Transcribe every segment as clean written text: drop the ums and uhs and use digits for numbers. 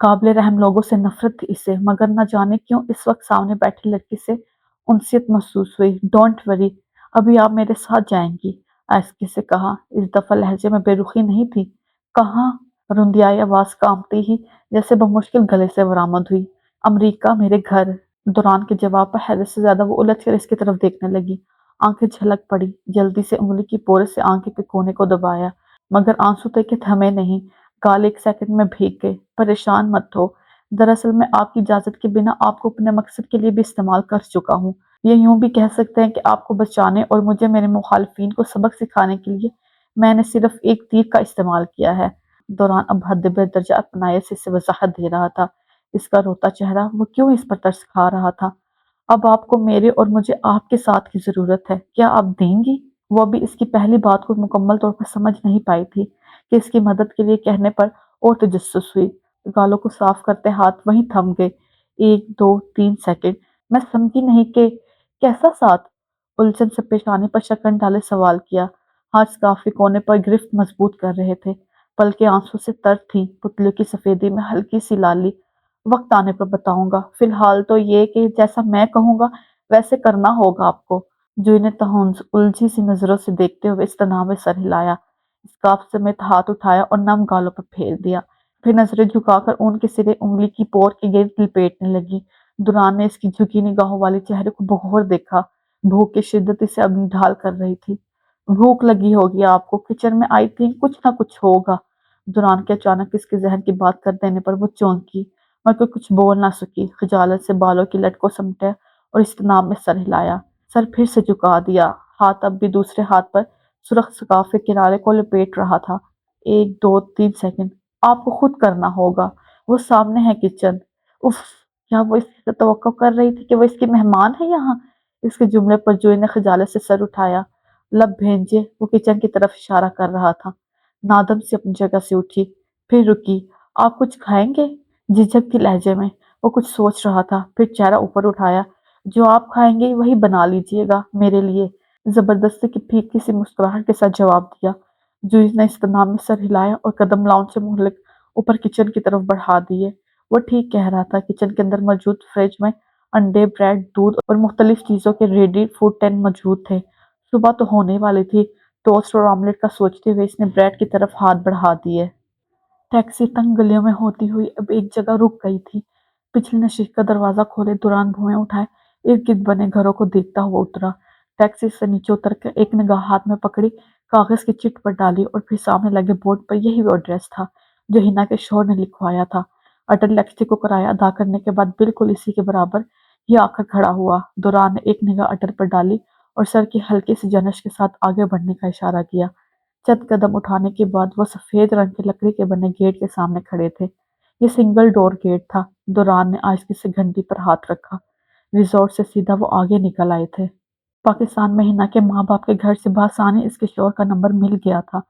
قابل رحم لوگوں سے نفرت تھی اسے، مگر نہ جانے کیوں اس وقت سامنے بیٹھی لڑکی سے انسیت محسوس ہوئی۔ ڈونٹ وری، ابھی آپ میرے ساتھ جائیں گی، آہستگی سے کہا۔ اس دفعہ لہجے میں بے رخی نہیں تھی۔ کہاں؟ رندیائی آواز کانپتی ہی جیسے بمشکل گلے سے برآمد ہوئی۔ امریکہ، میرے گھر۔ دوران کے جواب پر حیرت سے زیادہ وہ الجھ کر اس کی طرف دیکھنے لگی۔ آنکھیں جھلک پڑی، جلدی سے انگلی کی پورے سے آنکھ کے کونے کو دبایا، مگر آنسو تھے کہ تھمے نہیں۔ گال ایک سیکنڈ میں بھیگ گئے۔ پریشان مت ہو، دراصل میں آپ کی اجازت کے بنا آپ کو اپنے مقصد کے لیے بھی استعمال کر چکا ہوں۔ یہ یوں بھی کہہ سکتے ہیں کہ آپ کو بچانے اور مجھے میرے مخالفین کو سبق سکھانے کے لیے میں نے صرف ایک تیر کا استعمال کیا ہے۔ دوران اب حد بدرجہ اطمینان سے اسے وضاحت دے رہا تھا۔ اس کا روتا چہرہ، وہ کیوں اس پر ترس کھا رہا تھا؟ اب آپ کو میرے اور مجھے آپ کے ساتھ کی ضرورت ہے، کیا آپ دیں گی؟ وہ ابھی اس کی پہلی بات کو مکمل طور پر سمجھ نہیں پائی تھی کہ اس کی مدد کے لیے کہنے پر اور تجسس ہوئی۔ گالوں کو صاف کرتے ہاتھ وہیں تھم گئے۔ 1 2 3 سیکنڈ۔ میں سمجھی نہیں کہ کیسا ساتھ؟ الجھن سے پیشانی پر شکنڈ ڈالے سوال کیا۔ ہاتھ سکارف کے کونے پر گرفت مضبوط کر رہے تھے، پلکیں آنسو سے تر تھیں، پتلیوں کی سفیدی میں ہلکی سی لالی۔ وقت آنے پر بتاؤں گا، فی الحال تو یہ کہ جیسا میں کہوں گا ویسے کرنا ہوگا آپ کو۔ جوئی نے تہنز الجھی سی نظروں سے دیکھتے ہوئے استناء میں سر ہلایا، اسکارف سمیت ہاتھ اٹھایا اور نم گالوں پر پھیر دیا، پھر نظریں جھکا کر اون کے سرے انگلی کی پور کے گرد لپیٹنے لگی۔ دوران نے اس کی جھکی نگاہوں والے چہرے کو بغور دیکھا۔ بھوک کی شدت اسے اب نڈھال کر رہی تھی۔ بھوک لگی ہوگی آپ کو، کچن میں آئی تھنک کچھ نہ کچھ ہوگا۔ دوران کے اچانک اس کے ذہن کی بات کر دینے پر وہ چونکی، مگر کچھ بول نہ سکی۔ خجالت سے بالوں کی لٹ کو سمٹا اور استناء میں سر ہلایا، سر پھر سے جھکا دیا۔ ہاتھ اب بھی دوسرے ہاتھ پر سرخ سکارف کے کنارے کو لپیٹ رہا تھا۔ 1 2 3 سیکنڈ۔ آپ کو خود کرنا ہوگا، وہ سامنے ہے کچن۔ اف، کیا وہ اس سے توقع کر رہی تھی کہ وہ اس کی مہمان ہے یہاں؟ اس کے جملے پر جوئی نے خجالت سے سر اٹھایا۔ لب بھینجے وہ کچن کی طرف اشارہ کر رہا تھا۔ نادم سے اپنی جگہ سے اٹھی، پھر رکی۔ آپ کچھ کھائیں گے؟ جھجکتی لہجے میں وہ کچھ سوچ رہا تھا، پھر چہرہ اوپر اٹھایا۔ جو آپ کھائیں گے وہی بنا لیجیے گا میرے لیے، زبردستی کی پھیکی سی مسکراہٹ کے ساتھ جواب دیا۔ جوئی نے استناء میں سر ہلایا اور قدم لاؤنج سے مہلک اوپر کچن کی طرف بڑھا دیے۔ وہ ٹھیک کہہ رہا تھا، کچن کے اندر موجود فریج میں انڈے، بریڈ، دودھ اور مختلف چیزوں کے ریڈی فوڈ ٹین موجود تھے۔ صبح تو ہونے والی تھی۔ ٹوسٹ اور آملیٹ کا سوچتے ہوئے اس نے بریڈ کی طرف ہاتھ بڑھا دیے۔ ٹیکسی تنگ گلیوں میں ہوتی ہوئی اب ایک جگہ رک گئی تھی۔ پچھلی نشست کا دروازہ کھولے دوران بھویں اٹھائے ارد گرد بنے گھروں کو دیکھتا ہوا اترا۔ ٹیکسی سے نیچے اتر کر ایک نگاہ ہاتھ میں پکڑی، کاغذ کی چٹ پر ڈالی اور پھر سامنے لگے بورڈ پر یہی وہ ایڈریس تھا جو ہنا کے شوہر نے لکھوایا تھا۔ اٹل ٹیکسی کو کرایہ ادا کرنے کے بعد بالکل اسی کے برابر ہی آ کر کھڑا ہوا۔ دوران نے ایک نگاہ اٹل پر ڈالی اور سر کی ہلکی سی جنش کے ساتھ آگے بڑھنے کا اشارہ کیا۔ چند قدم اٹھانے کے بعد وہ سفید رنگ کے لکڑی کے بنے گیٹ کے سامنے کھڑے تھے۔ یہ سنگل ڈور گیٹ تھا۔ دوران نے آہستگی سے گھنٹی پر ہاتھ رکھا۔ ریزورٹ سے سیدھا وہ آگے نکل آئے تھے۔ پاکستان میں ہنا کے ماں باپ کے گھر سے بآسانی اس کے شوہر کا نمبر مل گیا تھا،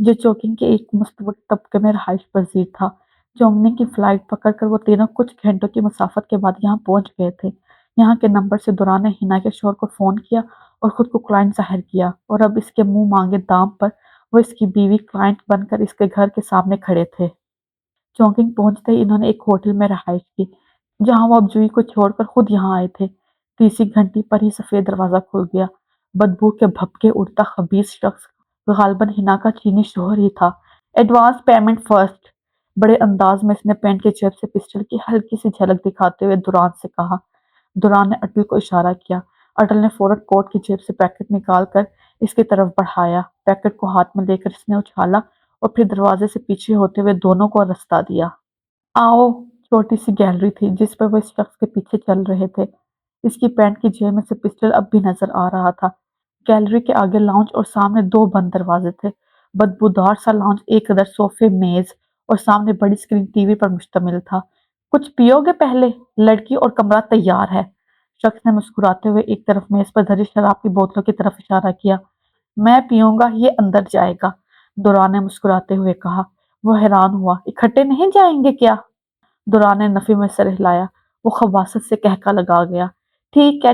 جو چوکنگ کے ایک مستوٹ طبقے میں رہائش پذیر تھا۔ چونگنی کی فلائٹ پکڑ کر وہ تینوں کچھ گھنٹوں کی مسافت کے بعد یہاں پہنچ گئے تھے۔ یہاں کے نمبر سے دوران نے ہنا کے شوہر کو فون کیا اور خود کو کلائنٹ ظاہر کیا، اور اب اس کے منہ مانگے دام پر وہ اس کی بیوی کلائنٹ بن کر اس کے گھر کے سامنے کھڑے تھے۔ چونکنگ پہنچتے ہی انہوں نے ایک ہوٹل میں رہائش کی، جہاں وہ اب جوئی کو چھوڑ کر خود یہاں آئے تھے۔ تیسری گھنٹی پر ہی سفید دروازہ کھل گیا۔ بدبو کے بھپکے اڑتا خبیث شخص غالباً ہنا کا چینی شوہر ہی تھا۔ ایڈوانس پیمنٹ فرسٹ، بڑے انداز میں اس نے پینٹ کے جیب سے پسٹل کی ہلکی سی جھلک دکھاتے ہوئے دوران سے کہا۔ دوران نے اٹل کو اشارہ کیا۔ اٹل نے فوراً کوٹ کی جیب سے پیکٹ نکال کر اس کی طرف بڑھایا۔ پیکٹ کو ہاتھ میں لے کر اس نے اچھالا اور پھر دروازے سے پیچھے ہوتے ہوئے دونوں کو رستہ دیا۔ آؤ۔ چھوٹی سی گیلری تھی جس پر وہ اس شخص کے پیچھے چل رہے تھے۔ اس کی پینٹ کی جیب میں سے پسٹل اب بھی نظر آ رہا تھا۔ گیلری کے آگے لاؤنج اور سامنے دو بند دروازے تھے۔ بدبودار سا لاؤنج ایک قدر صوفے، میز اور سامنے بڑی اسکرین ٹی وی پر مشتمل تھا۔ کچھ پیو گے پہلے؟ لڑکی اور کمرہ تیار ہے۔ شخص نے مسکراتے ہوئے ایک طرف میز پر دھری شراب کی بوتلوں کی طرف اشارہ کیا۔ میں پیوں گا، یہ اندر جائے گا، دوران نے مسکراتے ہوئے کہا۔ وہ حیران ہوا۔ اکٹھے نہیں جائیں گے کیا؟ دوران نے نفی میں سر ہلایا۔ وہ خباثت سے کہکا لگا گیا۔ ٹھیک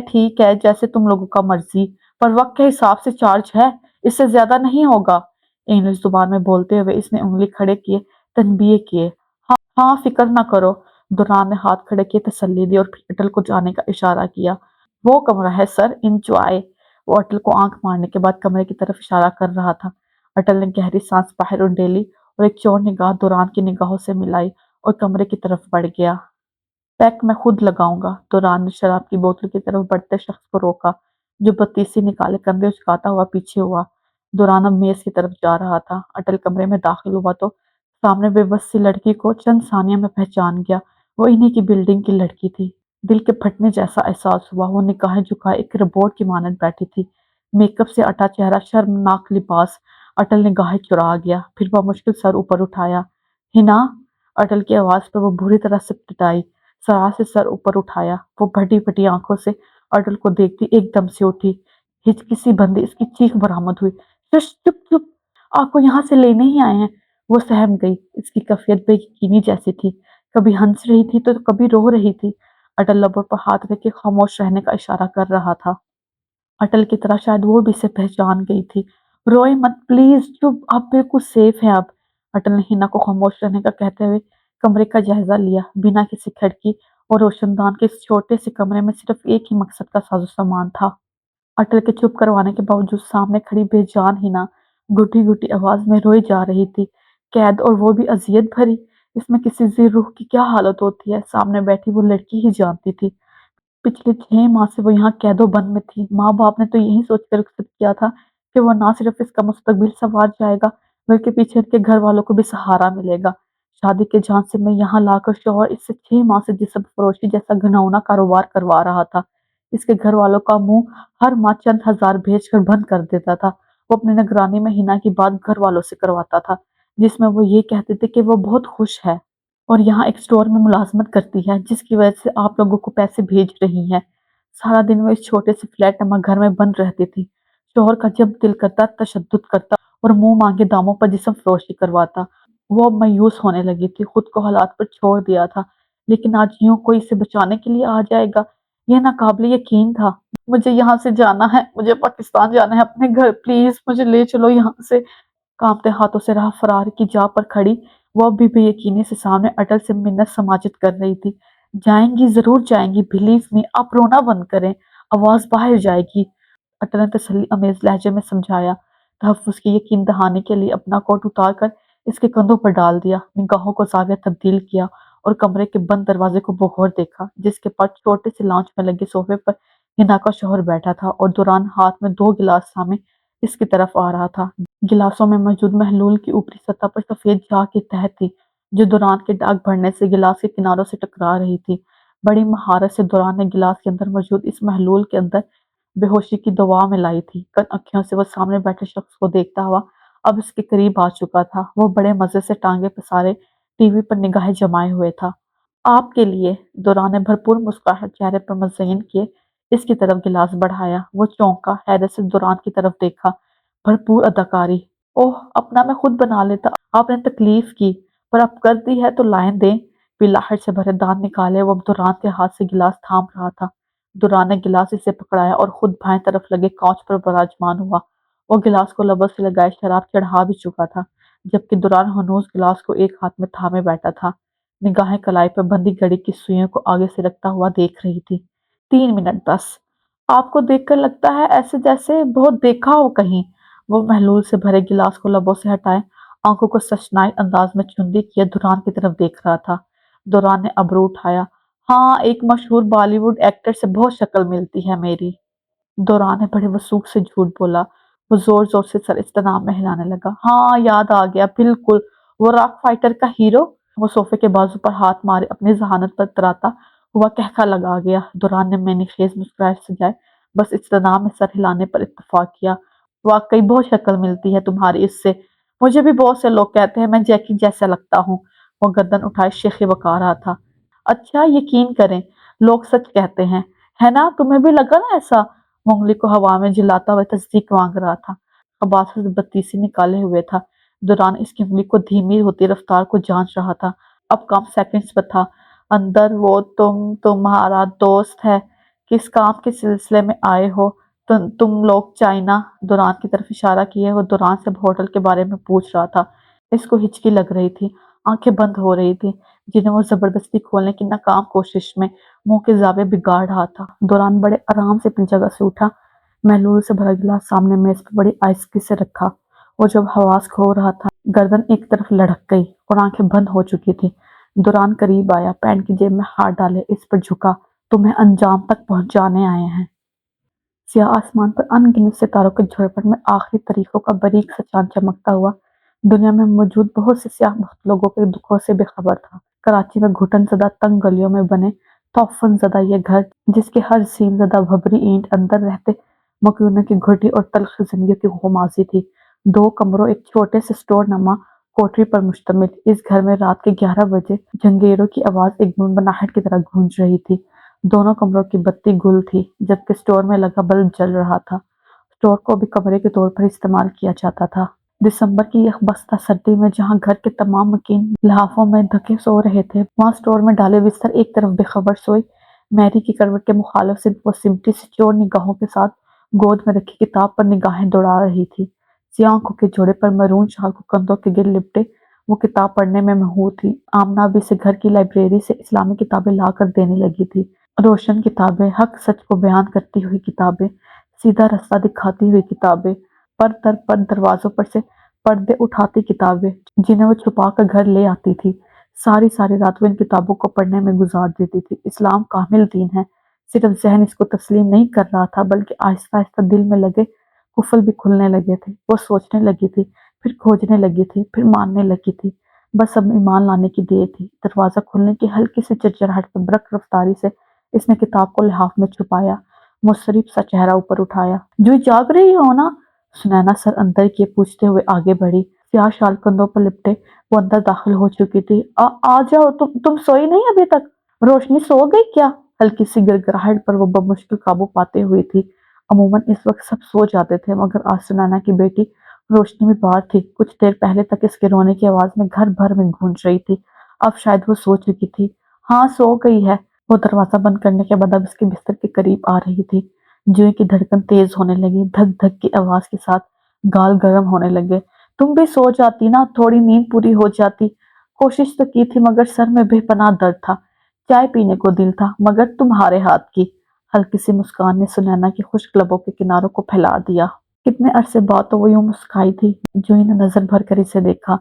ہے، جیسے تم لوگوں کا مرضی، پر وقت کے حساب سے چارج ہے، اس سے زیادہ نہیں ہوگا۔ انگلش زبان میں بولتے ہوئے اس نے انگلی کھڑے کیے، تنبیہ کیے۔ ہاں فکر نہ کرو، دوران نے ہاتھ کھڑے کیے تسلی دی اور پھر اٹل کو جانے کا اشارہ کیا۔ وہ کمرہ ہے سر، انجوائے۔ وہ اٹل کو آنکھ مارنے کے بعد کمرے کی طرف اشارہ کر رہا تھا۔ اٹل نے گہری سانس باہر ڈیلی اور ایک چور نگاہ دوران کی نگاہوں سے ملائی اور کمرے کی طرف بڑھ گیا۔ پیک میں خود لگاؤں گا۔ دوران نے شراب کی بوتل کی طرف بڑھتے شخص کو روکا جو بتیسی نکالے کندھے اچکاتا ہوا پیچھے ہوا۔ دوران اب میز کی طرف جا رہا تھا۔ اٹل کمرے میں داخل ہوا تو سامنے بے بس سی لڑکی کو چند ثانیہ میں پہچان گیا۔ وہ انہی کی بلڈنگ کی لڑکی تھی۔ دل کے پھٹنے جیسا احساس ہوا۔ وہ نگاہیں جھکائے ایک روبوٹ کی مانند بیٹھی تھی، میک اپ سے اٹا چہرہ، شرمناک لباس۔ اٹل نے گاہیں چرا گیا، پھر بمشکل سر اوپر اٹھایا۔ ہنا! اٹل کی آواز پر وہ بری طرح سے پٹائی۔ ذرا سے سر اوپر اٹھایا، وہ بھٹی بھٹی آنکھوں سے اٹل کو دیکھتی ایک دم سے اٹھی، ہچکی سی بندی، اس کی چیخ برآمد ہوئی۔ شش، چپ چپ، آپ کو یہاں سے لینے ہی آئے ہیں۔ وہ سہم گئی، اس کی کیفیت بے یقینی جیسی تھی، کبھی ہنس رہی تھی تو کبھی رو رہی تھی۔ اٹل لبوں پر ہاتھ رکھ کے خاموش رہنے کا اشارہ کر رہا تھا۔ اٹل کی طرح شاید وہ بھی اسے پہچان گئی تھی۔ روئے مت پلیز، چپ، آپ بالکل سیف ہیں اب۔ اٹل نے ہنا کو خاموش رہنے کا کہتے ہوئے کمرے کا جائزہ لیا۔ بنا کسی کھڑکی اور روشن دان کے اس چھوٹے سے کمرے میں صرف ایک ہی مقصد کا ساز و سامان تھا۔ اٹل کے چپ کروانے کے باوجود سامنے کھڑی بے جان ہنا گھٹی گھٹی آواز میں روئی جا رہی تھی۔ قید اور وہ بھی اذیت بھری، اس میں کسی ذی روح کی کیا حالت ہوتی ہے، سامنے بیٹھی وہ لڑکی ہی جانتی تھی۔ پچھلے 6 ماہ سے وہ یہاں قید و بند میں تھی۔ ماں باپ نے تو یہی سوچ کر رخصت کیا تھا کہ وہ نہ صرف اس کا مستقبل سنوار جائے گا بلکہ پیچھے ان کے گھر والوں کو بھی سہارا ملے گا۔ شادی کے جھانسے میں یہاں لا کر شوہر اس سے 6 ماہ سے جسم فروشی جیسا گھناؤنا کاروبار کروا رہا تھا۔ اس کے گھر والوں کا منہ ہر ماہ چند ہزار بھیج کر بند کر دیتا تھا۔ وہ اپنی نگرانی میں ہنا کی بات گھر والوں سے کرواتا تھا، جس میں وہ یہ کہتے تھے کہ وہ بہت خوش ہے اور یہاں ایک اسٹور میں ملازمت کرتی ہے جس کی وجہ سے آپ لوگوں کو پیسے بھیج رہی ہے۔ سارا دن وہ اس چھوٹے سے فلیٹ نما گھر میں بند رہتی تھی۔ شوہر کا جب دل کرتا تشدد کرتا اور منہ مانگے داموں پر جسم فروشی کرواتا۔ وہ اب مایوس ہونے لگی تھی، خود کو حالات پر چھوڑ دیا تھا، لیکن آج یوں کوئی اسے بچانے کے لیے آ جائے گا، یہ ناقابل یقین تھا۔ مجھے یہاں سے جانا ہے، مجھے پاکستان جانا ہے، اپنے گھر، پلیز مجھے لے چلو یہاں سے۔ کانپتے ہاتھوں سے راہ فرار کی جا پر کھڑی وہ اب بھی بے یقینی سے سامنے اٹل سے منت سماجت کر رہی تھی۔ جائیں گی، ضرور جائیں گی، بلیو می، آپ رونا بند کریں، آواز باہر جائے گی۔ اٹل نے تسلی امیز لہجے میں سمجھایا۔ تحفظ کی یقین دہانی کے لیے اپنا کوٹ اتار کر اس کے کندھوں پر ڈال دیا، نگاہوں کو زاویہ تبدیل کیا اور کمرے کے بند دروازے کو بغور دیکھا جس کے پاس چھوٹے سے لانچ میں لگے صوفے پر ہنا کا شوہر بیٹھا تھا اور دوران ہاتھ میں 2 گلاس سامنے اس کی طرف آ رہا تھا۔ گلاسوں میں موجود محلول کی اوپری سطح پر سفید جھاگ کی تہہ تھی جو دوران کے ڈاک بھرنے سے گلاس کے کناروں سے ٹکرا رہی تھی۔ بڑی مہارت سے دوران نے گلاس کے اندر موجود اس محلول کے اندر بے ہوشی کی دوا ملائی تھی۔ کن اکھیوں سے وہ سامنے بیٹھے شخص کو دیکھتا ہوا اب اس کے قریب آ چکا تھا۔ وہ بڑے مزے سے ٹانگیں پسارے ٹی وی پر نگاہیں جمائے ہوئے تھا۔ آپ کے لیے، دوران نے بھرپور مسکراہٹ چہرے پر مزین کیے اس کی طرف گلاس بڑھایا۔ وہ چونکا، حیرت سے دوران کی طرف دیکھا۔ بھرپور اداکاری۔ اوہ، اپنا میں خود بنا لیتا، آپ نے تکلیف کی، پر اب کر دی ہے تو لائیں دیں۔ پلاہٹ سے بھرے دانت نکالے وہ اب دوران کے ہاتھ سے گلاس تھام رہا تھا۔ دوران نے گلاس اسے پکڑایا اور خود بائیں طرف لگے کاؤچ پر براجمان ہوا۔ وہ گلاس کو لبوں سے لگائے شراب چڑھا بھی چکا تھا، جبکہ دوران ہنوز گلاس کو ایک ہاتھ میں تھامے بیٹھا تھا، نگاہیں کلائی پر بندھی گھڑی کی سوئیوں کو آگے سے رکھتا ہوا دیکھ رہی تھی۔ 3 منٹ بس۔ آپ کو دیکھ کر لگتا ہے ایسے جیسے بہت دیکھا ہو کہیں۔ وہ محلول سے بھرے گلاس کو لبوں سے ہٹائے آنکھوں کو سشنائی انداز میں چندی کیے دوران کی طرف دیکھ رہا تھا۔ دوران نے ابرو اٹھایا۔ ہاں، ایک مشہور بالی ووڈ ایکٹر سے بہت شکل ملتی ہے میری۔ دوران نے بڑے وثوق سے جھوٹ بولا۔ وہ زور زور سے سر اجتناب میں ہلانے لگا۔ ہاں، یاد آ گیا، بالکل، وہ راک فائٹر کا ہیرو۔ وہ صوفے کے بازو پر ہاتھ مارے اپنی ذہانت پر تراتا ہوا کہکا لگا گیا۔ دوران نے معنی خیز مسکراہٹ سے جائے بس اجتناب میں سر ہلانے پر اتفاق کیا۔ واقعی بہت شکل ملتی ہے تمہاری اس سے، مجھے بھی بہت سے لوگ کہتے ہیں میں جیکی جیسا لگتا ہوں۔ وہ گردن اٹھائے شیخی بکا رہا تھا۔ اچھا، یقین کریں، لوگ سچ کہتے ہیں، ہے نا؟ تمہیں بھی لگا نا ایسا؟ وہ انگلی کو ہوا میں جلاتا ہوا تصدیق مانگ رہا تھا۔ خباثت بتیسی نکالے ہوئے تھا۔ دوران اس کی انگلی کو دھیمی ہوتی رفتار کو جانچ رہا تھا۔ اب کام سیکنڈز پر تھا۔ اندر وہ تمہارا دوست ہے، کس کام کے سلسلے میں آئے ہو؟ تم لوگ چائنا، دوران کی طرف اشارہ کیے وہ دوران سے ہوٹل کے بارے میں پوچھ رہا تھا۔ اس کو ہچکی لگ رہی تھی، آنکھیں بند ہو رہی تھی، جنہیں وہ زبردستی کھولنے کی ناکام کوشش میں منہ کے زاویے بگاڑ رہا تھا۔ دوران بڑے آرام سے اپنی جگہ سے اٹھا، محلول سے بھرا گلاس سامنے میز پہ بڑی آہستگی سے رکھا۔ وہ جب حواس کھو رہا تھا، گردن ایک طرف لڑھک گئی اور آنکھیں بند ہو چکی تھی۔ دوران قریب آیا، پینٹ کی جیب میں ہاتھ ڈالے اس پر جھکا۔ تمہیں انجام تک پہنچانے آئے ہیں۔ سیاہ آسمان پر ان گنت ستاروں کے جھرپٹ میں آخری طریقوں کا باریک سا چاند چمکتا ہوا دنیا میں موجود بہت سے سیاہ بخت لوگوں کے دکھوں سے بے خبر تھا۔ کراچی میں گھٹن زدہ تنگ گلیوں میں بنے تعفن زدہ یہ گھر، جس کے ہر سیم زدہ بھبری اینٹ اندر رہتے مکینوں کی گھٹی اور تلخ زندگی کی غمازی تھی۔ 2 کمروں ایک چھوٹے سے سٹور نما کوٹری پر مشتمل اس گھر میں رات کے 11 بجے جھنگیروں کی آواز ایک گنگناہٹ کی طرح گونج رہی تھی۔ دونوں کمروں کی بتی گل تھی، جبکہ سٹور میں لگا بلب جل رہا تھا۔ سٹور کو بھی کمرے کے طور پر استعمال کیا جاتا تھا۔ دسمبر کی یخ بستہ سردی میں جہاں گھر کے تمام مکین لحافوں میں ڈھکے سو رہے تھے، وہاں سٹور میں ڈالے بستر ایک طرف بے خبر سوئی میری کی کروٹ کے مخالف صرف وہ سمٹی سی چور نگاہوں کے ساتھ گود میں رکھی کتاب پر نگاہیں دوڑا رہی تھی۔ سیاہ آنکھوں کے جوڑے پر مرون شال کو کندھوں کے گر لپٹے وہ کتاب پڑھنے میں مہوور تھی۔ آمنہ بھی سے گھر کی لائبریری سے اسلامی کتابیں لا کر دینے لگی تھی۔ روشن کتابیں، حق سچ کو بیان کرتی ہوئی کتابیں، سیدھا رستہ دکھاتی ہوئی کتابیں، پر در پر دروازوں پر سے پردے اٹھاتی کتابیں جنہیں وہ چھپا کر گھر لے آتی تھی۔ ساری رات وہ ان کتابوں کو پڑھنے میں گزار دیتی تھی۔ اسلام کامل دین ہے، صرف ذہن اس کو تسلیم نہیں کر رہا تھا، بلکہ آہستہ آہستہ دل میں لگے قفل بھی کھلنے لگے تھے۔ وہ سوچنے لگی تھی، پھر کھوجنے لگی تھی، پھر ماننے لگی تھی۔ بس اب ایمان لانے کی دیر تھی۔ دروازہ کھلنے کی ہلکی سی چرچراہٹ پر برق رفتاری سے اس نے کتاب کو لحاف میں چھپایا، مضطرب سا چہرہ اوپر اٹھایا۔ جوئی جاگ رہی ہو نا؟ سنینا سر اندر کیے پوچھتے ہوئے آگے بڑھی۔ سیاہ شال کندھوں پر لپٹے وہ اندر داخل ہو چکی تھی۔ آ جاؤ، تم سوئی نہیں ابھی تک؟ روشنی سو گئی کیا؟ ہلکی سی گڑگڑاہٹ پر وہ بمشکل قابو پاتے ہوئی تھی۔ عموماً اس وقت سب سو جاتے تھے، مگر آج سنینا کی بیٹی روشنی میں باہر تھی۔ کچھ دیر پہلے تک اس کے رونے کی آواز میں گھر بھر میں گونج رہی تھی، اب شاید وہ سو چکی تھی۔ ہاں سو گئی ہے۔ وہ دروازہ بند کرنے کے بعد اب اس کے بستر کے قریب آ رہی تھی۔ جوئی کی دھڑکن تیز ہونے لگی، دھک دھک کی آواز کے ساتھ گال گرم ہونے لگے۔ تم بھی سو جاتی نا، تھوڑی نیند پوری ہو جاتی۔ کوشش تو کی تھی مگر سر میں بے پناہ درد تھا، چائے پینے کو دل تھا مگر تمہارے ہاتھ کی۔ ہلکی سی مسکان نے سنینا کی خشک لبوں کے کناروں کو پھیلا دیا۔ کتنے عرصے بعد تو وہ یوں مسکرائی تھی۔ جوئی نے نظر بھر کر اسے دیکھا۔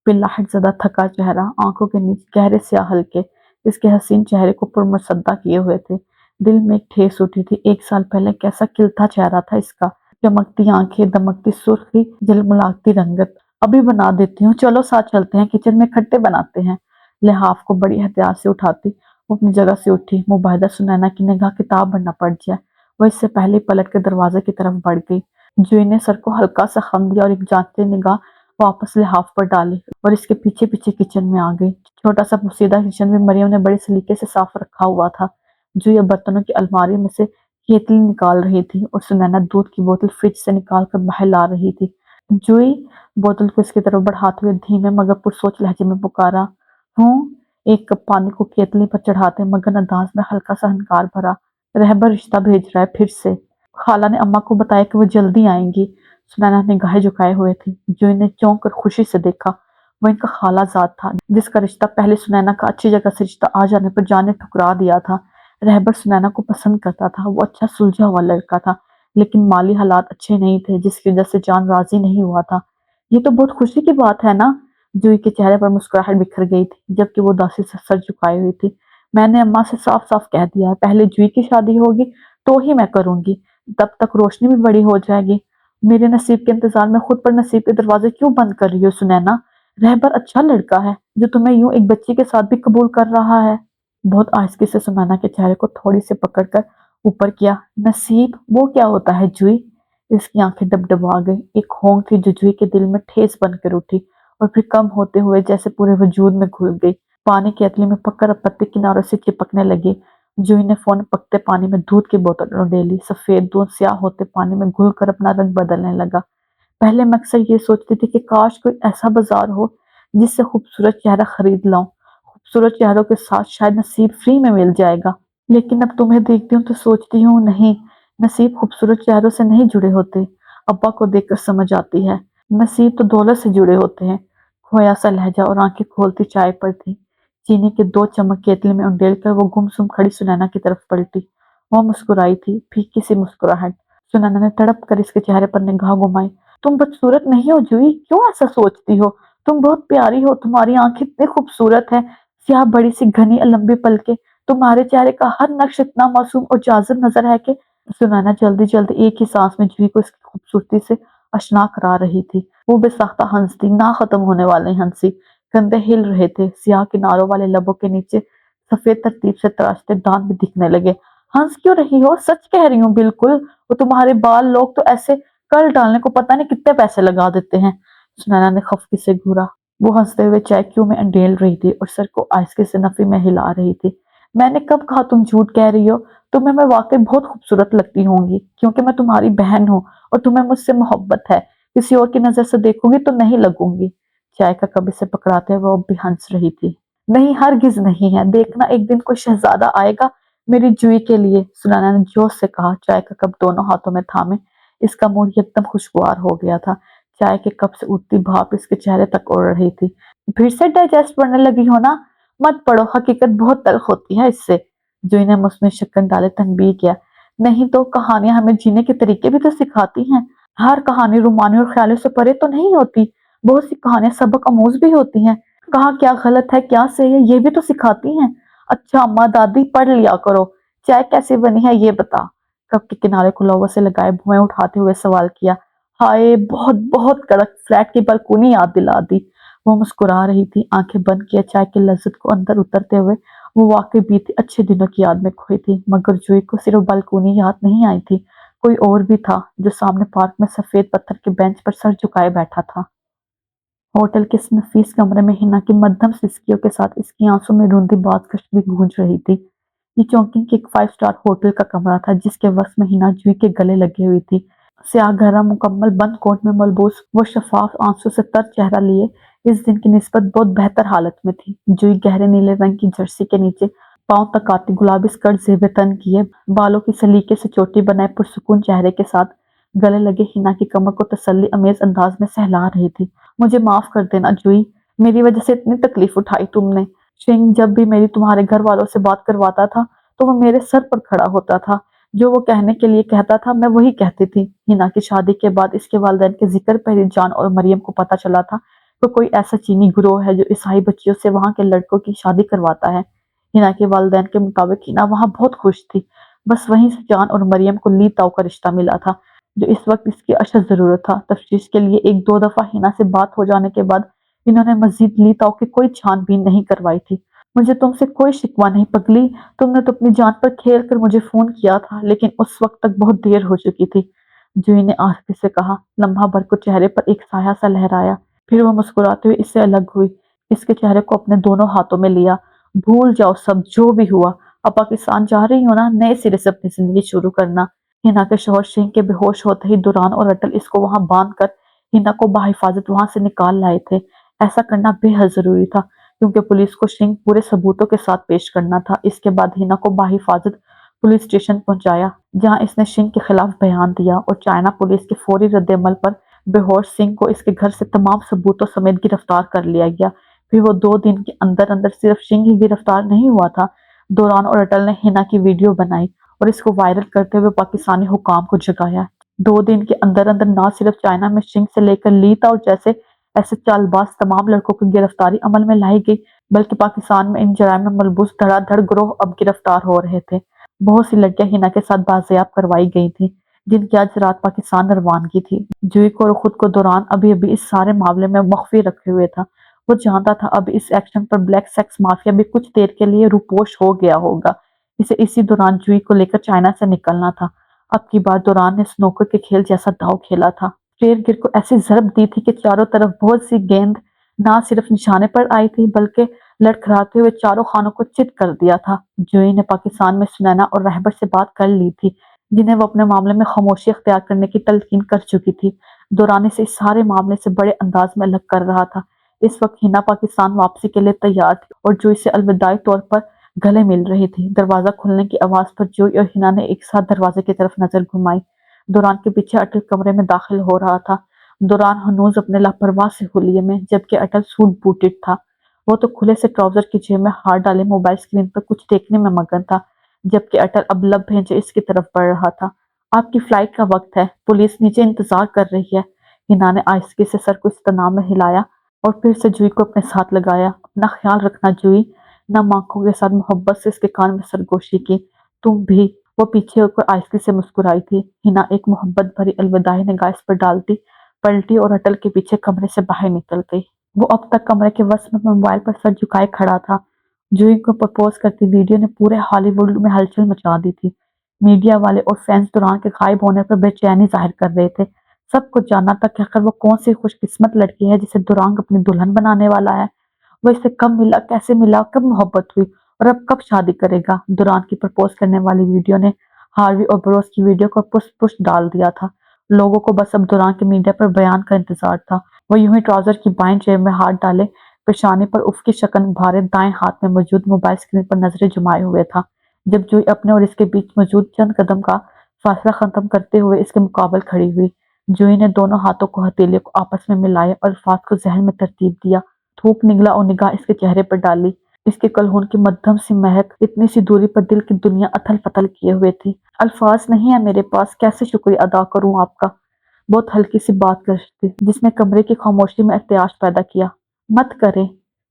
پلاہٹ زدہ تھکا چہرہ، آنکھوں کے نیچے گہرے سیاہ حلقے اس کے حسین چہرے کو پرمصدع کیے ہوئے تھے۔ دل میں ایک ٹھیس اٹھی تھی۔ 1 سال پہلے کیسا کھلتا چہرہ تھا اس کا، چمکتی آنکھیں، دمکتی سرخی، جلملاتی رنگت۔ ابھی بنا دیتی ہوں، چلو ساتھ چلتے ہیں، کچن میں کھٹے بناتے ہیں۔ لحاف کو بڑی احتیاط سے اٹھاتی وہ اپنی جگہ سے اٹھی۔ مباحدہ سنینا کی نگاہ کتاب پر نہ پڑ جائے، وہ اس سے پہلے پلٹ کے دروازے کی طرف بڑھ گئی۔ جوئی نے سر کو ہلکا سا خم دیا اور ایک جانچتی نگاہ واپس لحاف پر ڈالی اور اس کے پیچھے پیچھے کچن میں آ گئی۔ چھوٹا سا پوسیدہ کچن بھی مریم نے بڑے سلیقے سے صاف رکھا ہوا تھا۔ جوئی اب برتنوں کی الماری میں سے کیتلی نکال رہی تھی اور سنینا دودھ کی بوتل فریج سے نکال کر باہر لا رہی تھی۔ جوئی بوتل کو اس کی طرف بڑھاتے ہوئے دھیمے مگر پرسوچ لہجے میں پکارا، ہوں؟ ایک کپ پانی کو کیتلی پر چڑھاتے مگر انداز میں ہلکا سا ہنکار بھرا، رہبر رشتہ بھیج رہا ہے پھر سے۔ خالہ نے اماں کو بتایا کہ وہ جلدی آئیں گی۔ سنینا نگاہیں جھکائے ہوئے تھی۔ جوئی نے چونک کر خوشی سے دیکھا، وہ ان کا خالہ زاد تھا، جس کا رشتہ پہلے سنینا کا اچھی جگہ سے رشتہ آ جانے پر جان نے ٹھکرا دیا تھا۔ رہبر سنینا کو پسند کرتا تھا، وہ اچھا سلجھا ہوا لڑکا تھا، لیکن مالی حالات اچھے نہیں تھے، جس کی وجہ سے جان راضی نہیں ہوا تھا۔ یہ تو بہت خوشی کی بات ہے نا؟ جوئی کے چہرے پر مسکراہٹ بکھر گئی تھی، جبکہ وہ اداسی سے سر جھکائے ہوئی تھی۔ میں نے اماں سے صاف صاف کہہ دیا ہے، پہلے جوئی کی شادی ہوگی تو ہی میں کروں گی، تب تک روشنی بھی بڑی ہو جائے گی۔ میرے نصیب کے انتظار میں خود پر نصیب کے دروازے کیوں بند کر رہی ہو سنینا؟ رہبر اچھا لڑکا ہے جو تمہیں یوں ایک بچی کے ساتھ بھی قبول کر رہا ہے۔ بہت آہستگی سے سنینا کے چہرے کو تھوڑی سے پکڑ کر اوپر کیا۔ نصیب وہ کیا ہوتا ہے جوئی؟ اس کی آنکھیں ڈبڈبا گئی۔ ایک ہونک تھی جو جوئی کے دل میں ٹھیس بن کر اٹھی اور پھر کم ہوتے ہوئے جیسے پورے وجود میں گھل گئی۔ پانی کیتلی میں پک کر اب پتے کناروں سے چپکنے لگی۔ جوئی نے فوراً پکتے پانی میں دودھ کی بوتل ڈیلی۔ سفید دودھ سیاہ ہوتے پانی میں گھل کر اپنا رنگ بدلنے لگا۔ پہلے میں اکثر یہ سوچتی تھی کہ کاش کوئی ایسا بازار ہو جس سے خوبصورت چہرہ خرید لاؤں، خوبصورت چہروں کے ساتھ شاید نصیب فری میں مل جائے گا۔ لیکن اب تمہیں دیکھتی ہوں تو سوچتی ہوں نہیں، نصیب خوبصورت چہروں سے نہیں جڑے ہوتے۔ ابا کو دیکھ کر سمجھ آتی ہے، نصیب تو دولت سے جڑے ہوتے ہیں۔ کھویا سا لہجہ اور آنکھیں کھولتی چائے پر تھی۔ چینی کے 2 چمچ کیتلی میں انڈیل کر وہ گمسم کھڑی سنینا کی طرف پلٹی۔ وہ مسکرائی تھی، پھیکی سی مسکراہٹ۔ سنینا نے تڑپ کر اس کے چہرے پر نگاہ گھمائی۔ تم بدصورت نہیں ہو جوئی، کیوں ایسا سوچتی ہو؟ تم بہت پیاری ہو، تمہاری آنکھ اتنی خوبصورت ہے، سیاہ بڑی سی گھنی لمبی پلکیں، تمہارے چہرے کا ہر نقش اتنا معصوم اور جاذب نظر ہے کہ سنینا جلدی جلدی ایک ہی سانس میں جوئی کو اس کی خوبصورتی سے اشنا کرا رہی تھی۔ وہ بے ساختہ ہنستی، نہ ختم ہونے والی ہنسی، کندھے ہل رہے تھے، سیاہ کناروں والے لبوں کے نیچے سفید ترتیب سے تراشتے دانت بھی دکھنے لگے۔ ہنس کیوں رہی ہو؟ سچ کہہ رہی ہوں بالکل، وہ تمہارے بال لوگ تو ایسے کل ڈالنے کو پتہ نہیں کتنے پیسے لگا دیتے ہیں۔ سنینا نے خفگی سے گھورا۔ وہ ہنستے ہوئے چائے کیوں میں انڈیل رہی تھی اور سر کو آہستہ سے نفی میں ہلا رہی تھی۔ میں نے کب کہا تم جھوٹ کہہ رہی ہو؟ تمہیں میں واقعی بہت خوبصورت لگتی ہوں گی، کیونکہ میں تمہاری بہن ہوں اور تمہیں مجھ سے محبت ہے۔ کسی اور کی نظر سے دیکھوں گی تو نہیں لگوں گی۔ چائے کا کپ اسے پکڑاتے ہوئے وہ اب بھی ہنس رہی تھی۔ نہیں، ہرگز نہیں ہے، دیکھنا ایک دن کوئی شہزادہ آئے گا میری جوئی کے لیے، سنینا نے جوش سے کہا، چائے کا کپ دونوں ہاتھوں میں تھامے۔ اس کا موڈ یکدم خوشگوار ہو گیا تھا، چائے کے کپ سے اٹھتی بھاپ اس کے چہرے تک اڑ رہی تھی۔ پھر سے ڈائجسٹ پڑھنے لگی ہو نا؟ مت پڑھو، حقیقت بہت تلخ ہوتی ہے اس سے۔ جوئی نے مصنوعی شکن ڈالے تنبیہ کیا۔ نہیں تو کہانیاں ہمیں جینے کے طریقے بھی تو سکھاتی ہیں، ہر کہانی رومانی اور خیالوں سے پرے تو نہیں ہوتی، بہت سی کہانیاں سبق آموز بھی ہوتی ہیں، کہاں کیا غلط ہے کیا صحیح ہے یہ بھی تو سکھاتی ہیں۔ اچھا اماں دادی، پڑھ لیا کرو۔ چائے کیسی بنی ہے یہ بتا، کپ کے کنارے کو لوگوں سے لگائے بھویں اٹھاتے ہوئے سوال کیا۔ ہائے، بہت بہت کڑک، فلیٹ کی بالکونی یاد دلا دی۔ وہ مسکرا رہی تھی، آنکھیں بند کیے چائے کی لذت کو اندر اترتے ہوئے۔ وہ واقعی بیتی اچھے دنوں کی یاد میں کھوئی تھی، مگر جوئی کو صرف بالکونی یاد نہیں آئی تھی، کوئی اور بھی تھا جو سامنے پارک میں سفید پتھر کے بینچ پر سر جھکائے بیٹھا تھا۔ ہوٹل کے اس نفیس کمرے میں ہنا کی مدھم سسکیوں کے ساتھ اس کی آنسوں میں روندی بازگشت بھی گونج رہی تھی۔ یہ چونکنگ کے ایک 5 اسٹار ہوٹل کا کمرہ تھا جس کے وسط میں ہنا جوئی کے گلے لگی ہوئی تھی۔ سیاہ گہرا مکمل بند کوٹ میں ملبوس وہ شفاف آنسوں سے تر چہرہ لیے اس دن کی نسبت بہت بہتر حالت میں تھی۔ جوئی گہرے نیلے رنگ کی جرسی کے نیچے پاؤں تک آتی گلابی اسکرٹ زیب تن کیے، بالوں کی سلیقے سے چوٹی بنائے پرسکون چہرے کے ساتھ گلے لگے ہنا کی کمر کو تسلی امیز انداز میں سہلا رہی تھی۔ مجھے معاف کر دینا جوئی، میری وجہ سے اتنی تکلیف اٹھائی تم نے۔ شنگ جب بھی میری تمہارے گھر والوں سے بات کرواتا تھا تو وہ میرے سر پر کھڑا ہوتا تھا، جو وہ کہنے کے لیے کہتا تھا میں وہی کہتی تھی۔ ہنا کی شادی کے بعد اس کے والدین کے ذکر پر ہی جان اور مریم کو پتہ چلا تھا کہ کوئی ایسا چینی گروہ ہے جو عیسائی بچیوں سے وہاں کے لڑکوں کی شادی کرواتا ہے۔ ہنا کے والدین کے مطابق ہنا وہاں بہت خوش تھی، بس وہیں سے جان اور مریم کو لی تاؤ کا رشتہ ملا تھا جو اس وقت اس کی اشد ضرورت تھا۔ تفتیش کے لیے 1-2 دفعہ ہنا سے بات ہو جانے کے بعد انہوں نے مزید لی تاؤ کی کوئی چھان بین نہیں کروائی تھی۔ مجھے تم سے کوئی شکوہ نہیں پگلی، تم نے تو اپنی جان پر کھیل کر مجھے فون کیا تھا، لیکن اس وقت تک بہت دیر ہو چکی تھی، جوئی نے آہستہ سے کہا۔ لمحہ بھر کو چہرے پر ایک سایہ سا لہرایا، پھر وہ مسکراتے ہوئے اس سے الگ ہوئی، اس کے چہرے کو اپنے دونوں ہاتھوں میں لیا۔ بھول جاؤ سب جو بھی ہوا، اب پاکستان جا رہی ہو نا، نئے سرے سے اپنی زندگی شروع کرنا۔ ہنا کے شوہر شنگ کے بے ہوش ہوتے ہی دوران اور اٹل اس کو وہاں باندھ کر ہنا کو بحفاظت وہاں سے نکال لائے تھے۔ ایسا کرنا بے حد ضروری تھا کیونکہ پولیس کو شنگ پورے ثبوتوں کے ساتھ پیش کرنا تھا۔ اس کے بعد ہنا کو بحفاظت پولیس اسٹیشن پہنچایا جہاں اس نے شنگ کے خلاف بیان دیا اور چائنا پولیس کے فوری رد عمل پر بے ہوش سنگھ کو اس کے گھر سے تمام ثبوتوں سمیت گرفتار کر لیا گیا۔ پھر وہ 2 دن کے اندر اندر صرف شنگھ ہی گرفتار نہیں ہوا تھا، دوران اور اٹل نے ہنا کی ویڈیو بنائی اور اس کو وائرل کرتے ہوئے پاکستانی حکام کو جگایا۔ 2 دن کے اندر اندر نہ صرف چائنا میں شنگھ سے لے کر لی تاؤ جیسے ایسے چال باز تمام لڑکوں کی گرفتاری عمل میں لائی گئی، بلکہ پاکستان میں ان جرائم میں ملبوس دھڑا دھڑ گروہ اب گرفتار ہو رہے تھے۔ بہت سی لڑکیاں ہنا کے ساتھ بازیاب کروائی گئی تھیں جن کی آج رات پاکستان روانگی تھی۔ جوئی کو اور خود کو دوران ابھی اس سارے معاملے میں مخفی رکھے ہوئے تھا۔ وہ جانتا تھا اب اس ایکشن پر بلیک سیکس مافیا بھی کچھ دیر کے لیے روپوش ہو گیا ہوگا۔ اسے اسی دوران جوئی کو لے کر چائنا سے نکلنا تھا۔ اب کی بار دوران نے سنوکر کے کھیل جیسا داؤ کھیلا تھا۔ شیر گر کو ایسی ضرب دی تھی کہ چاروں طرف بہت سی گیند نہ صرف نشانے پر آئی تھی بلکہ لڑکھڑاتے ہوئے چاروں خانوں کو چت کر دیا تھا۔ جوئی نے پاکستان میں سنینا اور رہبر سے بات کر لی تھی جنہیں وہ اپنے معاملے میں خاموشی اختیار کرنے کی تلقین کر چکی تھی۔ دوران اسے اس سارے معاملے سے بڑے انداز میں الگ کر رہا تھا۔ اس وقت ہنا پاکستان واپسی کے لیے تیار تھی اور جوئی سے الوداعی طور پر گلے مل رہی تھی۔ دروازہ کھلنے کی آواز پر جوئی اور ہنا نے ایک ساتھ دروازے کی طرف نظر گھمائی۔ دوران کے پیچھے اٹل کمرے میں داخل ہو رہا تھا، دوران ہنوز اپنے لاپرواہ سے حلیے میں، جبکہ اٹل سوٹ بوٹڈ تھا۔ وہ تو کھلے سے ٹراؤزر کی جیب میں ہاتھ ڈالے موبائل اسکرین پر کچھ دیکھنے میں مگن تھا، جبکہ اٹل اب لب بھیجے اس کی طرف بڑھ رہا تھا۔ آپ کی فلائٹ کا وقت ہے، پولیس نیچے انتظار کر رہی ہے۔ ہنا نے آہستگی سے سر کو استناء میں ہلایا اور پھر سے جوئی کو اپنے ساتھ لگایا۔ اپنا خیال رکھنا جوئی، نم آنکھوں کے ساتھ محبت سے اس کے کان میں سرگوشی کی۔ تم بھی۔ وہ پیچھے ہو کر آہستگی سے مسکرائی تھی۔ ہنا ایک محبت بھری الوداعی نگاہ اس پر ڈالتی پلٹی اور اٹل کے پیچھے کمرے سے باہر نکل گئی۔ وہ اب تک کمرے کے وسط میں موبائل پر سر جھکائے کھڑا تھا۔ جوئی کو پرپوز کرتی ویڈیو نے پورے ہالی ووڈ میں ہلچل مچا دی تھی۔ میڈیا والے اور فینس دوران کے غائب ہونے پر بے چینی ظاہر کر رہے تھے۔ سب کو جاننا تھا کہ آخر وہ کون سی خوش قسمت لڑکی ہے جسے دورانگ اپنی دلہن بنانے والا ہے۔ وہ اسے کب ملا، کیسے ملا، کب محبت ہوئی اور اب کب شادی کرے گا۔ دورانگ کی پرپوز کرنے والی ویڈیو نے ہاروی اور بروس کی ویڈیو کو پش ڈال دیا تھا۔ لوگوں کو بس اب دورانگ کے میڈیا پر بیان کا انتظار تھا۔ وہ یوں ہی ٹراؤزر کی بائیں جیب میں ہاتھ ڈالے پیشانی پر اف کی شکن بھارے دائیں ہاتھ میں موجود موبائل اسکرین پر نظریں جمائے ہوئے تھا، جب جوئی اپنے اور اس کے بیچ موجود چند قدم کا فاصلہ ختم کرتے ہوئے اس کے مقابل کھڑی ہوئی۔ جوئی نے دونوں ہاتھوں کو ہتھیلیوں کو آپس میں ملائے اور الفاظ کو ذہن میں ترتیب دیا۔ تھوک نگلا اور نگاہ اس کے چہرے پر ڈالی۔ اس کے کلہون کی مدھم سی مہک اتنی سی دوری پر دل کی دنیا اتھل پتھل کیے ہوئے تھی۔ الفاظ نہیں ہے میرے پاس، کیسے شکریہ ادا کروں آپ کا۔ بہت ہلکی سی بات کرتی جس نے کمرے کی خاموشی میں ارتعاش پیدا کیا۔ مت کرے،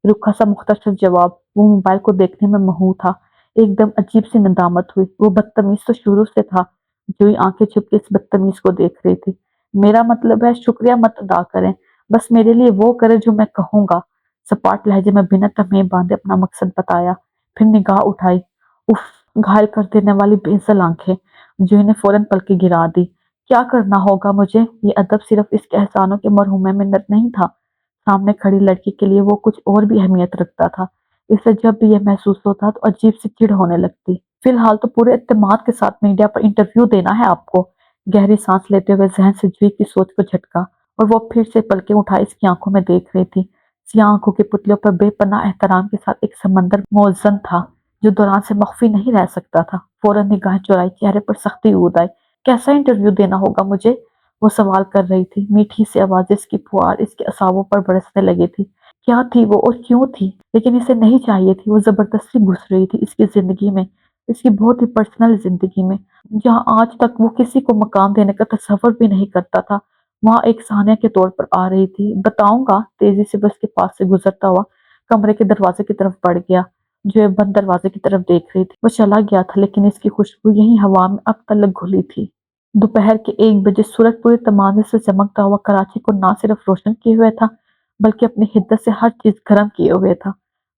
رکھا سا مختصر جواب۔ وہ موبائل کو دیکھنے میں مہو تھا۔ ایک دم عجیب سی ندامت ہوئی۔ وہ بدتمیز تو شروع سے تھا۔ جوئی آنکھیں چھپ کے اس بدتمیز کو دیکھ رہی تھی۔ میرا مطلب ہے شکریہ مت ادا کریں، بس میرے لیے وہ کرے جو میں کہوں گا۔ سپاٹ لہجے میں بنا تمے باندھے اپنا مقصد بتایا، پھر نگاہ اٹھائی۔ اف، گھائل کر دینے والی بےعزل آنکھیں۔ جوئی نے فوراً پلکیں گرا دی۔ کیا کرنا ہوگا مجھے؟ یہ ادب صرف اس کے احسانوں کے مرہون منت نہیں تھا، سامنے کھڑی لڑکی کے لیے وہ کچھ اور بھی اہمیت رکھتا تھا۔ اسے جب بھی یہ محسوس ہوتا تو عجیب سی چڑ ہونے لگتی۔ فی الحال تو پورے اعتماد کے ساتھ میڈیا پر انٹرویو دینا ہے آپ کو۔ گہری سانس لیتے ہوئے ذہن سے جوئی کی سوچ کو جھٹکا اور وہ پھر سے پلکیں اٹھائے اس کی آنکھوں میں دیکھ رہی تھی۔ سیاہ آنکھوں کے پتلیوں پر بے پناہ احترام کے ساتھ ایک سمندر موزن تھا جو دوران سے مخفی نہیں رہ سکتا تھا۔ فوراً نگاہیں چرائی، چہرے پر سختی عود آئی۔ کیسا انٹرویو دینا ہوگا مجھے؟ وہ سوال کر رہی تھی۔ میٹھی سی آواز اس کی پھوار اس کے اعصابوں پر برسنے لگی تھی۔ کیا تھی وہ اور کیوں تھی؟ لیکن اسے نہیں چاہیے تھی۔ وہ زبردستی گھس رہی تھی اس کی زندگی میں، اس کی بہت ہی پرسنل زندگی میں، جہاں آج تک وہ کسی کو مقام دینے کا تصور بھی نہیں کرتا تھا۔ وہاں ایک ثانیہ کے طور پر آ رہی تھی۔ بتاؤں گا، تیزی سے وہ اس کے پاس سے گزرتا ہوا کمرے کے دروازے کی طرف بڑھ گیا۔ جو بند دروازے کی طرف دیکھ رہی تھی۔ وہ چلا گیا تھا لیکن اس کی خوشبو یہی ہوا میں اب تلک گھلی تھی۔ دوپہر کے 1 بجے سورج پورے تمازے سے چمکتا ہوا کراچی کو نہ صرف روشن کیے ہوئے تھا بلکہ اپنی حدت سے ہر چیز گرم کیے ہوئے تھا۔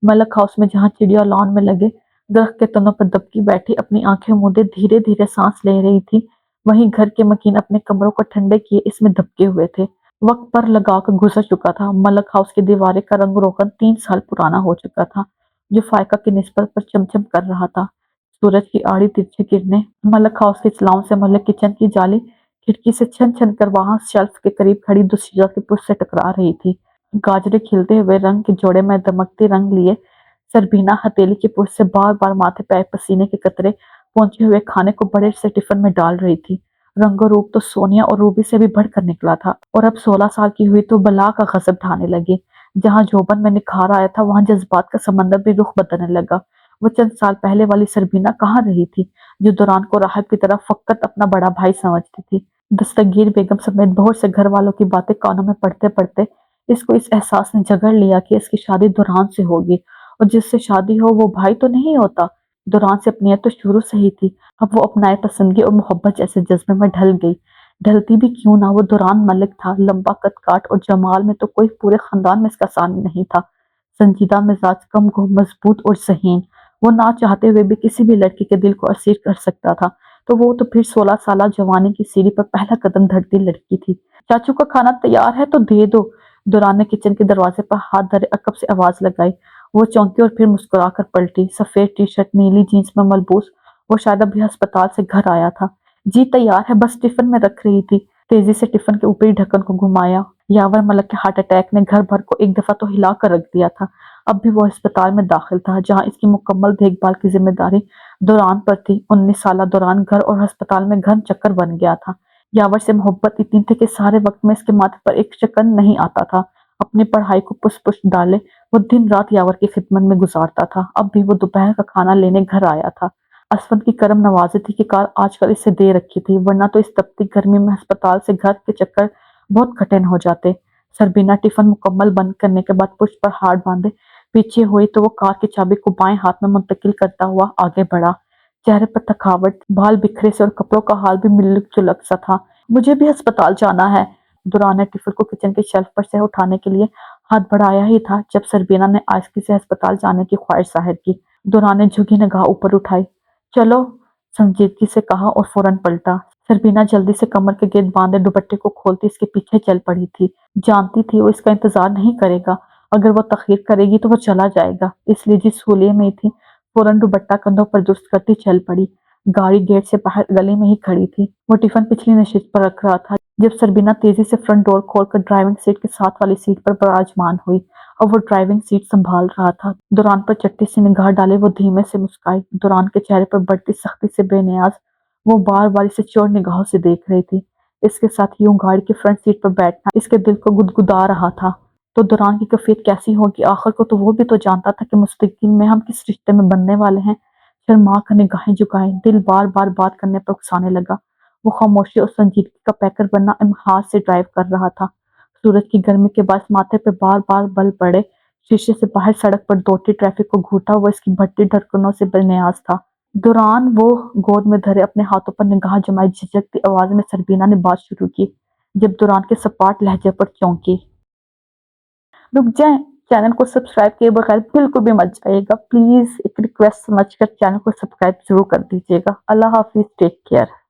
ملک ہاؤس میں جہاں چڑیا لان میں لگے درخت کے تنوں پر دبکی بیٹھی اپنی آنکھیں مودے دھیرے دھیرے سانس لے رہی تھی، وہیں گھر کے مکین اپنے کمروں کو ٹھنڈے کیے اس میں دبکے ہوئے تھے۔ وقت پر لگا کر گزر چکا تھا۔ ملک ہاؤس کی دیواریں کا رنگ روغن 3 سال پرانا ہو چکا تھا جو فائقہ کی نسبت پر چمچم کر رہا تھا۔ سورج کی آڑی ترچھی کرنیں ملک ہاؤس کے چلاؤں سے ملک کچن کی جالی کھڑکی سے چھن چھن کر وہاں شیلف کے قریب کھڑی دوشیزہ کے پشت سے ٹکرا رہی تھی۔ گاجریں کھلتے ہوئے رنگ کے جوڑے میں دمکتے رنگ لیے سربینا ہتھیلی کے پشت سے بار بار ماتھے پہ پسینے کے قطرے پہنچے ہوئے کھانے کو بڑے سے ٹفن میں ڈال رہی تھی۔ رنگ و روپ تو سونیا اور روبی سے بھی بڑھ کر نکلا تھا، اور اب 16 سال کی ہوئی تو بلا کا غضب ڈھانے لگی۔ جہاں جوبن میں نکھار آیا تھا وہاں جذبات کا سمندر بھی رخ بدلنے لگا۔ وہ چند سال پہلے والی سربینا کہاں رہی تھی جو دوران کو راہب کی طرح فقط اپنا بڑا بھائی سمجھتی تھی۔ دستگیر بیگم سمیت بہت سے گھر والوں کی باتیں کانوں میں پڑھتے پڑھتے اس کو اس احساس نے جگڑ لیا کہ اس کی شادی دوران سے ہوگی، اور جس سے شادی ہو وہ بھائی تو نہیں ہوتا۔ دوران سے اپنیت تو شروع سے ہی تھی، اب وہ اپنائے پسندگی اور محبت جیسے جذبے میں ڈھل گئی۔ ڈھلتی بھی کیوں نہ، وہ دوران ملک تھا، لمبا قد کاٹ اور جمال میں تو کوئی پورے خاندان میں اس کا ثانی نہیں تھا۔ سنجیدہ مزاج، کم گو، مضبوط اور ذہین، وہ نہ چاہتے ہوئے بھی کسی بھی لڑکی کے دل کو اسیر کر سکتا تھا، تو وہ تو پھر 16 سالہ جوانی کی سیڑھی پر پہلا قدم دھرتی لڑکی تھی۔ چاچو کا کھانا تیار ہے تو دے دو۔ دوران نے کچن کے دروازے پر ہاتھ دھرے عقب سے آواز لگائی۔ وہ چونکی اور پھر مسکرا کر پلٹی۔ سفید ٹی شرٹ نیلی جینس میں ملبوس وہ شاید ابھی ہسپتال سے گھر آیا تھا۔ جی تیار ہے، بس ٹفن میں رکھ رہی تھی۔ تیزی سے ٹفن کے اوپری ڈھکن کو گھمایا۔ یاور ملک کے ہارٹ اٹیک نے گھر بھر کو ایک دفعہ تو ہلا کر رکھ دیا تھا۔ اب بھی وہ ہسپتال میں داخل تھا جہاں اس کی مکمل دیکھ بھال کی ذمہ داری دوران پر تھی۔ 19 سالہ دوران گھر اور ہسپتال میں گھن چکر بن گیا تھا۔ یاور سے محبت اتنی تھی کہ سارے وقت میں اس کے ماتھے پر ایک شکن نہیں آتا تھا۔ اپنی پڑھائی کو پس ڈالے وہ دن رات یاور کی خدمت میں گزارتا تھا۔ اب بھی وہ دوپہر کا کھانا لینے گھر آیا تھا۔ اسود کی کرم نوازی تھی کہ کار آج کل اسے دے رکھی تھی، ورنہ تو اس تپتی گرمی میں ہسپتال سے گھر کے چکر بہت کٹھن ہو جاتے۔ سربینا ٹفن مکمل بند کرنے کے بعد پشت پر ہاتھ باندھے پیچھے ہوئی تو وہ کار کی چابی کو بائیں ہاتھ میں منتقل کرتا ہوا آگے بڑھا۔ چہرے پر تھکاوٹ، بال بکھرے سے اور کپڑوں کا حال بھی ملک جلک سا تھا۔ مجھے بھی ہسپتال جانا ہے۔ دوران نے ٹفن کو کچن کے شیلف پر سے اٹھانے کے لیے ہاتھ بڑھایا ہی تھا جب سربینا نے آہستگی سے ہسپتال جانے کی خواہش ظاہر کی۔ دوران نے جھکی نگاہ اوپر اٹھائی۔ چلو، سنجیدگی سے کہا اور فوراً پلٹا۔ سربینا جلدی سے کمر کے گرد باندھے دوپٹے کو کھولتی اس کے پیچھے چل پڑی تھی۔ جانتی تھی وہ اس کا انتظار نہیں کرے گا۔ اگر وہ تاخیر کرے گی تو وہ چلا جائے گا، اس لیے جس حولیے میں تھی فوراً دوپٹہ کندھوں پر درست کرتی چل پڑی۔ گاڑی گیٹ سے باہر گلی میں ہی کھڑی تھی۔ وہ ٹفن پچھلی نشست پر رکھ رہا تھا جب سربینا تیزی سے فرنٹ ڈور کھول کر ڈرائیونگ سیٹ کے ساتھ والی سیٹ پر براجمان ہوئی اور وہ ڈرائیونگ سیٹ سنبھال رہا تھا۔ دوران پر چٹی سی نگاہ ڈالے وہ دھیمے سے مسکرائی۔ دوران کے چہرے پر بڑھتی سختی سے بے نیاز وہ بار بار اسے چور نگاہوں سے دیکھ رہی تھی۔ اس کے ساتھ یوں گاڑی کی فرنٹ سیٹ پر بیٹھنا اس کے دل کو گدگدا رہا تھا۔ تو دوران کی کیفیت کیسی ہوگی؟ آخر کو تو وہ بھی تو جانتا تھا کہ مستقبل میں ہم کس رشتے میں بننے والے ہیں۔ شرما کر نگاہیں جھکائیں، دل بار بار بات کرنے پر اکسانے لگا۔ وہ خاموشی اور سنجیدگی کا پیکر بننا امہاد سے ڈرائیو کر رہا تھا۔ سورج کی گرمی کے باعث ماتھے پر بار بار بل پڑے۔ شیشے سے باہر سڑک پر دوڑتی ٹریفک کو گھورتا ہوا اس کی بھٹتی دھڑکنوں سے بے نیاز تھا۔ دوران وہ گود میں دھرے اپنے ہاتھوں پر نگاہ جمائے جھجکتی آواز میں سربینا نے بات شروع کی، جب دوران کے سپاٹ لہجے پر چونکی۔ رک جائیں، چینل کو سبسکرائب کیے بغیر بالکل بھی مت جائیے گا پلیز، ایک ریکویسٹ سمجھ کر چینل کو سبسکرائب ضرور کر دیجیے گا۔ اللہ حافظ، ٹیک کیئر۔